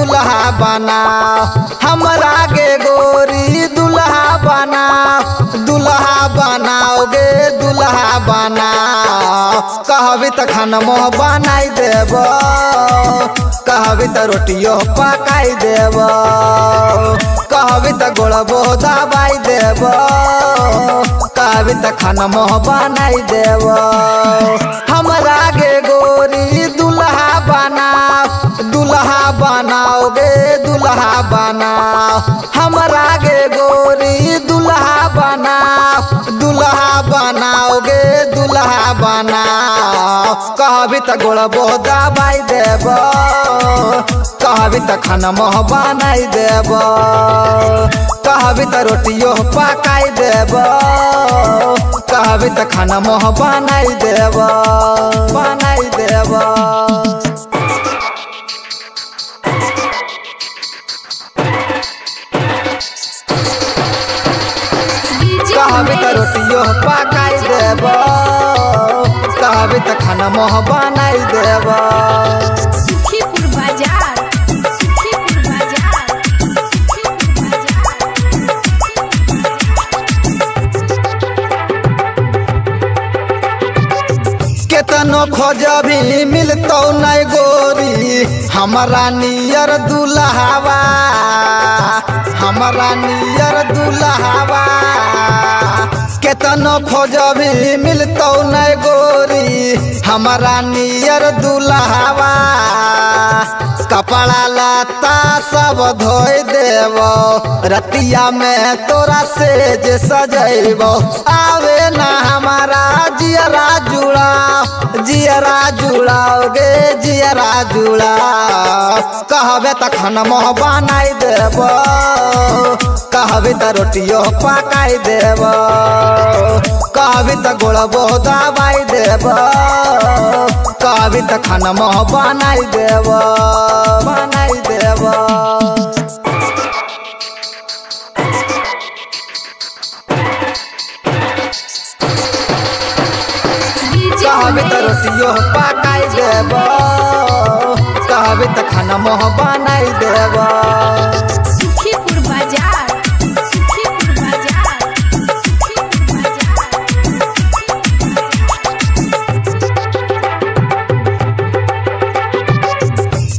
दुल्हा बना, हमरा के गोरी दुल्हा बना, दुल्हा बनाओगे दुल्हा बना। कहबी त खाना मोह बनाई देब, कहबी त रोटियो पकाई देब, कहबी त गोड़बो दबाई देब, कहबी त खाना मोह बनाई देब। हमरा के गोरी दुल्हा बना, दुल्हा बनाओगे दुल्हा बना, हमरा के गोरी दुल्हा बना, दुल्हा बनाओगे दुल्हा बना। कहबी त गोड़बो दबाई देब, कहबी त खाना मोह बनाई देब, कहबी त रोटियो पकाई देब, कहबी त खाना मोह बनाई देब, बनाई देब। कहबी त रोटियो पकाई देब, कहबी त खाना मोह बनाई देब। सुखीपुर बाजार, सुखीपुर बाजार, केतनो खोजबी मिलतो नहीं गोरी हमरा नियर दुल्हावा, हमरा नियर दुल्हावा। केतनो खोजबी मिलतो नहीं गोरी हमरा नियर दुल्हावा। कपड़ा लत्ता सब धोई देव, रतिया में तोरा से जे सजैबो। आवे ना हमारा जियरा जुड़ा, जियरा जुड़ाओगे जियरा जुड़ा। कहबे त खाना मोह बनाई देब, कहबी त रोटियो पकाई देब, कहबी त गोड़बो दबाई देब, कहबी त खाना मोह बनाई देब, बनाई देब। कहबी त रोटियो पकाई देब, कहबी त खाना मोह बनाई देब। सुखीपुर बाजार, सुखीपुर बाजार, सुखीपुर बाजार।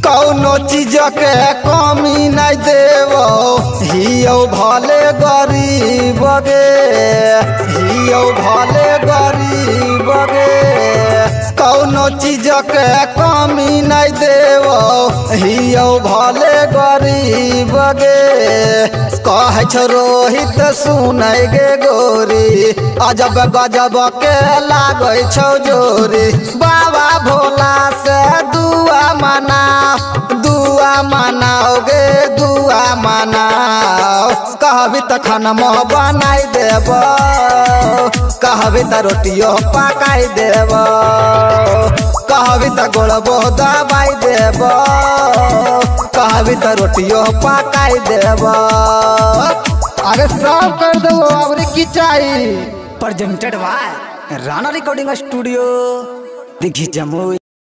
कौनो चीज के कमी नहीं देव, हियो भले गरीब गे, हियो भले गरीब गे। कौनो चीज के कमी नहीं देव, हियो भले गरीब गे। कह रोहित सुनै गे गोरी, अजब गजब के लागै छौ जोरी। बाबा भोला से दुआ मना, दुआ मनाओगे दुआ मनाओ। कहबी त खाना मोह बनाई देब, कहबी त रोटियो पकाई देब, कहबी त गोड़बो दबाई देब, कहबी त रोटियो पकाई देब। अरे सब कर दो अब की चाहिए। Presented by Rana recording studio, Dighi Jamui.